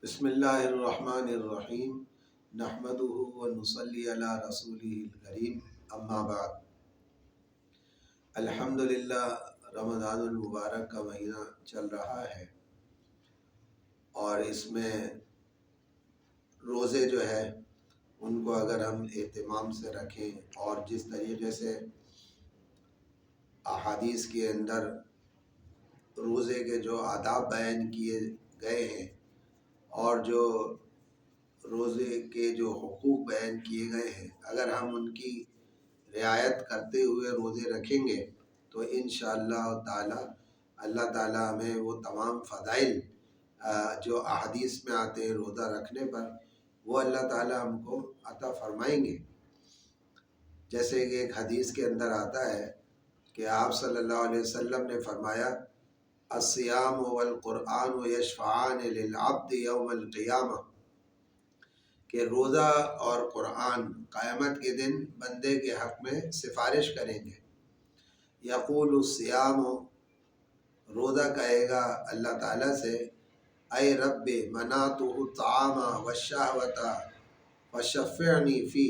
بسم اللہ الرحمن الرحیم نحمدہ ونصلی علی رسولہ الکریم اما بعد۔ الحمدللہ رمضان المبارک کا مہینہ چل رہا ہے اور اس میں روزے جو ہے ان کو اگر ہم اہتمام سے رکھیں اور جس طریقے سے احادیث کے اندر روزے کے جو آداب بیان کیے گئے ہیں اور جو روزے کے جو حقوق بیان کیے گئے ہیں، اگر ہم ان کی رعایت کرتے ہوئے روزے رکھیں گے تو انشاءاللہ تعالی اللہ تعالیٰ ہمیں وہ تمام فضائل جو احادیث میں آتے ہیں روزہ رکھنے پر، وہ اللہ تعالیٰ ہم کو عطا فرمائیں گے۔ جیسے کہ ایک حدیث کے اندر آتا ہے کہ آپ صلی اللہ علیہ وسلم نے فرمایا، الصیام والقرآن یشفعان للعبد یوم القیامہ، کہ روزہ اور قرآن قیامت کے دن بندے کے حق میں سفارش کریں گے۔ یقول الصیام، روزہ کہے گا اللہ تعالیٰ سے، اے رب منعتہ الطعام والشہوۃ فشفعنی فی،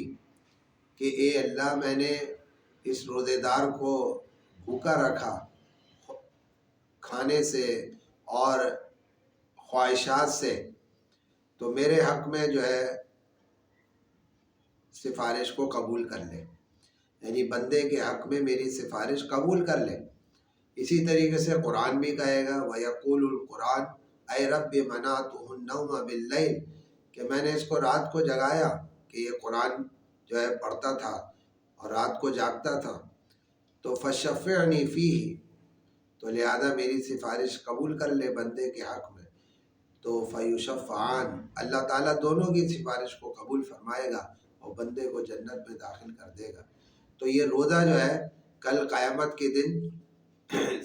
کہ اے اللہ میں نے اس روزے دار کو بھوکا رکھا کھانے سے اور خواہشات سے، تو میرے حق میں جو ہے سفارش کو قبول کر لے، یعنی بندے کے حق میں میری سفارش قبول کر لے۔ اسی طریقے سے قرآن بھی کہے گا، وَيَقُولُ الْقُرْآنُ اے رب مَنَعْتُهُ النَّوْمَ بِاللَّيْلِ، کہ میں نے اس کو رات کو جگایا، کہ یہ قرآن جو ہے پڑھتا تھا اور رات کو جاگتا تھا، تو فَشَفِّعْنِي فِيهِ، تو لہذا میری سفارش قبول کر لے بندے کے حق میں، تو فَيُشَفَّعَانِ، اللہ تعالیٰ دونوں کی سفارش کو قبول فرمائے گا اور بندے کو جنت میں داخل کر دے گا۔ تو یہ روزہ جو ہے کل قیامت کے دن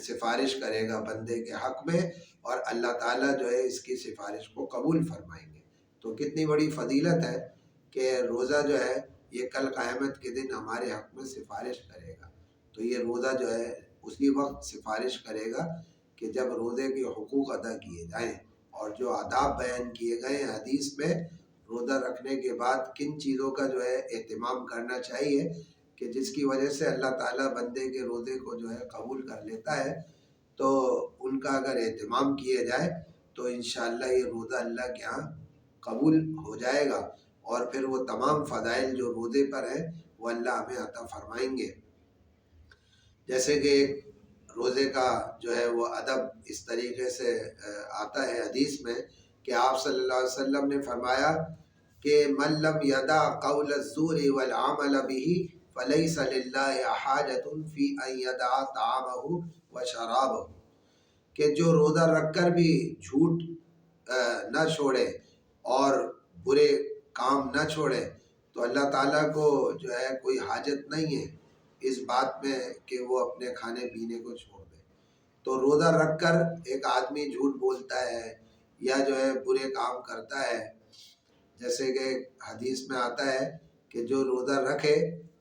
سفارش کرے گا بندے کے حق میں، اور اللہ تعالیٰ جو ہے اس کی سفارش کو قبول فرمائیں گے۔ تو کتنی بڑی فضیلت ہے کہ روزہ جو ہے یہ کل قیامت کے دن ہمارے حق میں سفارش کرے گا۔ تو یہ روزہ جو ہے اسی وقت سفارش کرے گا کہ جب روزے کے حقوق ادا کیے جائیں اور جو آداب بیان کیے گئے ہیں حدیث میں، روزہ رکھنے کے بعد کن چیزوں کا جو ہے اہتمام کرنا چاہیے کہ جس کی وجہ سے اللہ تعالیٰ بندے کے روزے کو جو ہے قبول کر لیتا ہے، تو ان کا اگر اہتمام کیا جائے تو انشاءاللہ یہ روزہ اللہ کے ہاں قبول ہو جائے گا، اور پھر وہ تمام فضائل جو روزے پر ہیں وہ اللہ ہمیں عطا فرمائیں گے۔ جیسے کہ ایک روزے کا جو ہے وہ ادب اس طریقے سے آتا ہے حدیث میں کہ آپ صلی اللہ علیہ وسلم نے فرمایا کہ من لم یدع قول الزور والعمل به فلیس للہ حاجۃ فی ان یدع طعامہ وشرابہ، کہ جو روزہ رکھ کر بھی جھوٹ نہ چھوڑے اور برے کام نہ چھوڑے، تو اللہ تعالیٰ کو جو ہے کوئی حاجت نہیں ہے اس بات میں کہ وہ اپنے کھانے پینے کو چھوڑ دے۔ تو روزہ رکھ کر ایک آدمی جھوٹ بولتا ہے یا جو ہے برے کام کرتا ہے، جیسے کہ حدیث میں آتا ہے کہ جو روزہ رکھے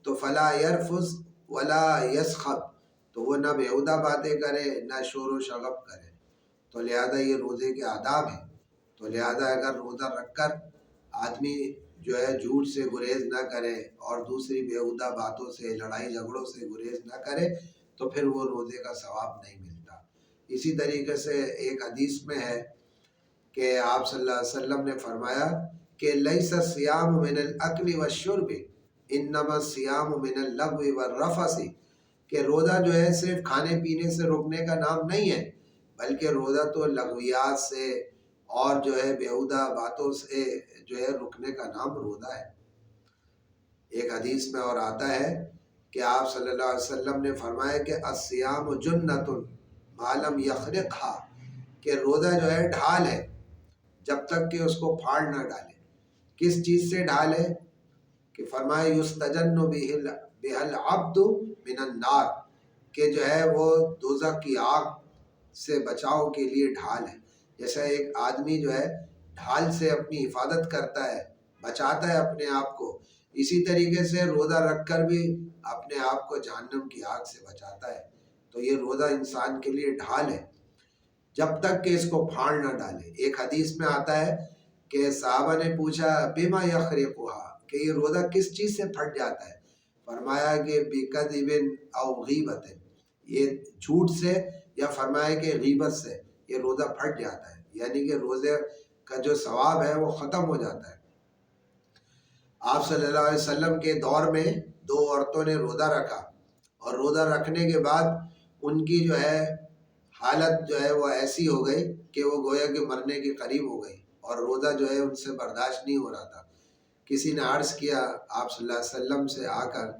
تو فلا یرفث ولا یسخب، تو وہ نہ بیہودہ باتیں کرے نہ شور و شغب کرے۔ تو لہذا یہ روزے کے آداب ہیں۔ تو لہذا اگر روزہ رکھ کر آدمی جو ہے جھوٹ سے گریز نہ کرے اور دوسری بیہودہ باتوں سے لڑائی جھگڑوں سے گریز نہ کرے تو پھر وہ روزے کا ثواب نہیں ملتا۔ اسی طریقے سے ایک حدیث میں ہے کہ آپ صلی اللہ علیہ وسلم نے فرمایا کہ لیس الصیام من الاکل والشرب انما الصیام من اللغو والرفث، کہ روزہ جو ہے صرف کھانے پینے سے رکنے کا نام نہیں ہے، بلکہ روزہ تو لغویات سے اور جو ہے بیہودہ باتوں سے جو ہے رکنے کا نام روزہ ہے۔ ایک حدیث میں اور آتا ہے کہ آپ صلی اللہ علیہ وسلم نے فرمایا کہ الصیام جنۃ ما لم یخرقھا، کہ روزہ جو ہے ڈھال ہے جب تک کہ اس کو پھاڑ نہ ڈالے۔ کس چیز سے ڈھال ہے؟ کہ فرمایا یستجن بہ العبد من النار، کہ جو ہے وہ دوزخ کی آگ سے بچاؤ کے لیے ڈھال ہے۔ جیسا ایک آدمی جو ہے ڈھال سے اپنی حفاظت کرتا ہے، بچاتا ہے اپنے آپ کو، اسی طریقے سے روزہ رکھ کر بھی اپنے آپ کو جہنم کی آگ سے بچاتا ہے۔ تو یہ روزہ انسان کے لیے ڈھال ہے جب تک کہ اس کو پھاڑ نہ ڈالے۔ ایک حدیث میں آتا ہے کہ صحابہ نے پوچھا بما یخرقھا کہ یہ روزہ کس چیز سے پھٹ جاتا ہے؟ فرمایا کہ بکذب او غیبت، یہ جھوٹ سے یا فرمایا کہ غیبت سے یہ روزہ پھٹ جاتا ہے، یعنی کہ روزے کا جو ثواب ہے وہ ختم ہو جاتا ہے۔ آپ صلی اللہ علیہ وسلم کے دور میں 2 عورتوں نے روزہ رکھا، اور روزہ رکھنے کے بعد ان کی جو ہے حالت جو ہے وہ ایسی ہو گئی کہ وہ گویا کہ مرنے کے قریب ہو گئی، اور روزہ جو ہے ان سے برداشت نہیں ہو رہا تھا۔ کسی نے عرض کیا آپ صلی اللہ علیہ وسلم سے آ کر،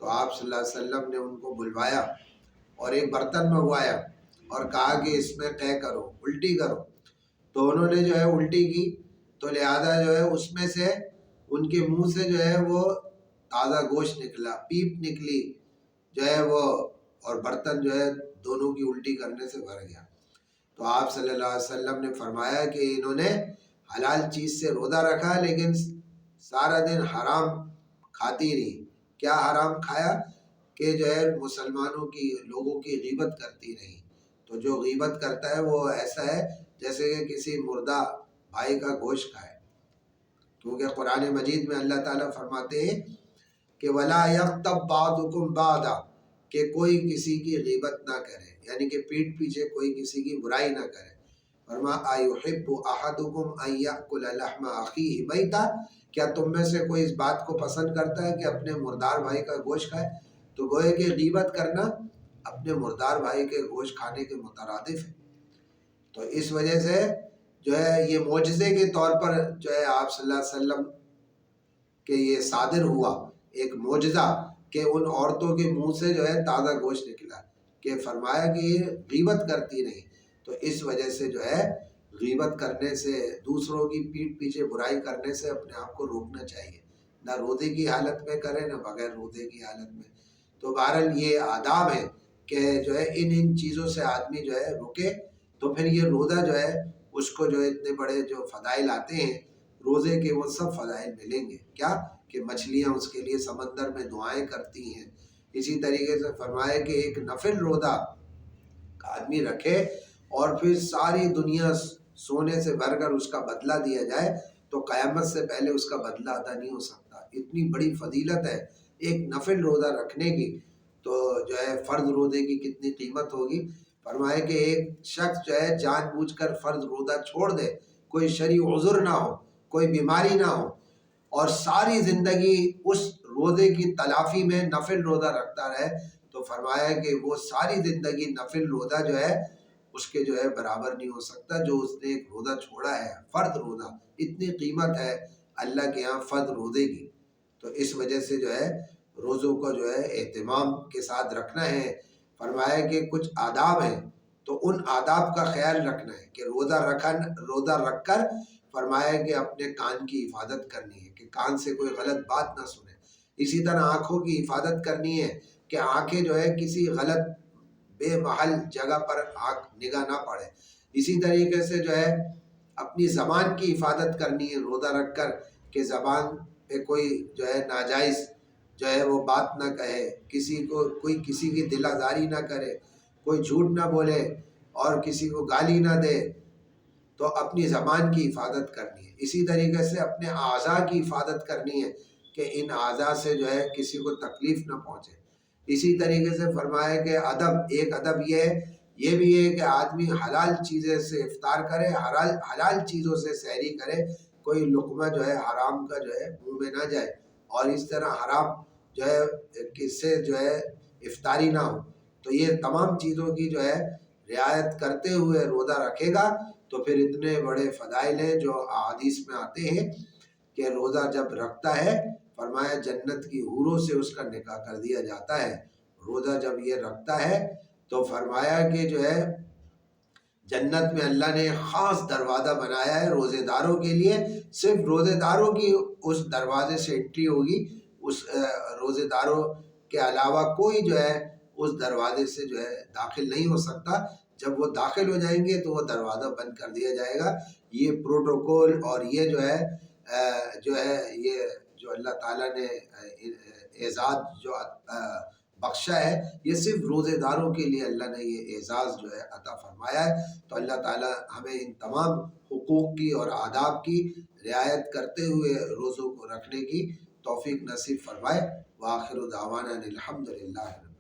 تو آپ صلی اللہ علیہ وسلم نے ان کو بلوایا اور ایک برتن منگوایا اور کہا کہ اس میں قے کرو، الٹی کرو۔ تو انہوں نے جو ہے الٹی کی، تو لہذا جو ہے اس میں سے ان کے منہ سے جو ہے وہ تازہ گوشت نکلا، پیپ نکلی جو ہے وہ، اور برتن جو ہے دونوں کی الٹی کرنے سے بھر گیا۔ تو آپ صلی اللہ علیہ وسلم نے فرمایا کہ انہوں نے حلال چیز سے روزہ رکھا لیکن سارا دن حرام کھاتی رہی۔ کیا حرام کھایا؟ کہ جو ہے مسلمانوں کی، لوگوں کی غیبت کرتی رہی۔ تو جو غیبت کرتا ہے وہ ایسا ہے جیسے کہ کسی مردہ بھائی کا گوشت کھائے، کیونکہ قرآن مجید میں اللہ تعالیٰ فرماتے ہیں کہ وَلَا يَغْتَبْ بَعْضُكُمْ بَعْضًا، کہ کوئی کسی کی غیبت نہ کرے، یعنی کہ پیٹھ پیچھے کوئی کسی کی برائی نہ کرے۔ فرما أَيُحِبُّ أَحَدُكُمْ أَن يَأْكُلَ لَحْمَ أَخِيهِ مَيْتًا، کیا تم میں سے کوئی اس بات کو پسند کرتا ہے کہ اپنے مردار بھائی کا گوشت کھائے؟ تو گویا کہ غیبت کرنا اپنے مردار بھائی کے گوشت کھانے کے مترادف ہے۔ تو اس وجہ سے جو ہے یہ معجزے کے طور پر جو ہے آپ صلی اللہ علیہ وسلم کہ یہ صادر ہوا ایک معجزہ کہ ان عورتوں کے منہ سے جو ہے تازہ گوشت نکلا، کہ فرمایا کہ یہ غیبت کرتی نہیں۔ تو اس وجہ سے جو ہے غیبت کرنے سے، دوسروں کی پیٹھ پیچھے برائی کرنے سے اپنے آپ کو روکنا چاہیے، نہ روزے کی حالت میں کرے نہ بغیر روزے کی حالت میں۔ تو بہرحال یہ آداب ہے کہ جو ہے ان چیزوں سے آدمی جو ہے رکے، تو پھر یہ روزہ جو ہے اس کو جو ہے اتنے بڑے جو فضائل آتے ہیں روزے کے، وہ سب فضائل ملیں گے۔ کیا کہ مچھلیاں اس کے لیے سمندر میں دعائیں کرتی ہیں۔ اسی طریقے سے فرمایا کہ ایک نفل روزہ آدمی رکھے اور پھر ساری دنیا سونے سے بھر کر اس کا بدلہ دیا جائے تو قیامت سے پہلے اس کا بدلہ ادا نہیں ہو سکتا۔ اتنی بڑی فضیلت ہے ایک نفل روزہ رکھنے کی، تو جو ہے فرض روزے کی کتنی قیمت ہوگی۔ فرمایا کہ ایک شخص جو ہے جان بوجھ کر فرض روزہ چھوڑ دے، کوئی شرعی عذر نہ ہو، کوئی بیماری نہ ہو، اور ساری زندگی اس روزے کی تلافی میں نفل روزہ رکھتا رہے، تو فرمایا کہ وہ ساری زندگی نفل روزہ جو ہے اس کے جو ہے برابر نہیں ہو سکتا جو اس نے ایک روزہ چھوڑا ہے، فرض روزہ۔ اتنی قیمت ہے اللہ کے ہاں فرض روزے کی۔ تو اس وجہ سے جو ہے روزوں کو جو ہے اہتمام کے ساتھ رکھنا ہے۔ فرمایا کہ کچھ آداب ہیں، تو ان آداب کا خیال رکھنا ہے کہ روزہ رکھ کر فرمایا کہ اپنے کان کی حفاظت کرنی ہے کہ کان سے کوئی غلط بات نہ سنے۔ اسی طرح آنکھوں کی حفاظت کرنی ہے کہ آنکھیں جو ہے کسی غلط بے محل جگہ پر نگاہ نہ پڑے۔ اسی طریقے سے جو ہے اپنی زبان کی حفاظت کرنی ہے روزہ رکھ کر، کہ زبان پہ کوئی جو ہے ناجائز جو ہے وہ بات نہ کہے، کوئی کسی کی دل آزاری نہ کرے، کوئی جھوٹ نہ بولے اور کسی کو گالی نہ دے، تو اپنی زبان کی حفاظت کرنی ہے۔ اسی طریقے سے اپنے اعضاء کی حفاظت کرنی ہے کہ ان اعضاء سے جو ہے کسی کو تکلیف نہ پہنچے۔ اسی طریقے سے فرمایا کہ ایک ادب یہ بھی ہے کہ آدمی حلال چیزیں سے افطار کرے، حلال چیزوں سے سحری کرے، کوئی لقمہ جو ہے حرام کا جو ہے منہ میں نہ جائے، اور اس طرح حرام جو ہے کس سے جو ہے افطاری نہ ہو۔ تو یہ تمام چیزوں کی جو ہے رعایت کرتے ہوئے روزہ رکھے گا تو پھر اتنے بڑے فضائل ہیں جو احادیث میں آتے ہیں کہ روزہ جب رکھتا ہے فرمایا جنت کی حوروں سے اس کا نکاح کر دیا جاتا ہے۔ روزہ جب یہ رکھتا ہے تو فرمایا کہ جو ہے جنت میں اللہ نے خاص دروازہ بنایا ہے روزے داروں کے لیے، صرف روزے داروں کی اس دروازے سے انٹری ہوگی، اس روزے داروں کے علاوہ کوئی جو ہے اس دروازے سے جو ہے داخل نہیں ہو سکتا۔ جب وہ داخل ہو جائیں گے تو وہ دروازہ بند کر دیا جائے گا۔ یہ پروٹوکول اور یہ جو ہے یہ جو اللہ تعالیٰ نے اعزاز جو بخشا ہے، یہ صرف روزے داروں کے لیے اللہ نے یہ اعزاز جو ہے عطا فرمایا ہے۔ تو اللہ تعالیٰ ہمیں ان تمام حقوق کی اور آداب کی رعایت کرتے ہوئے روزوں کو رکھنے کی توفیق نصیب فرمائے۔ وآخر دعوانا الحمد للہ۔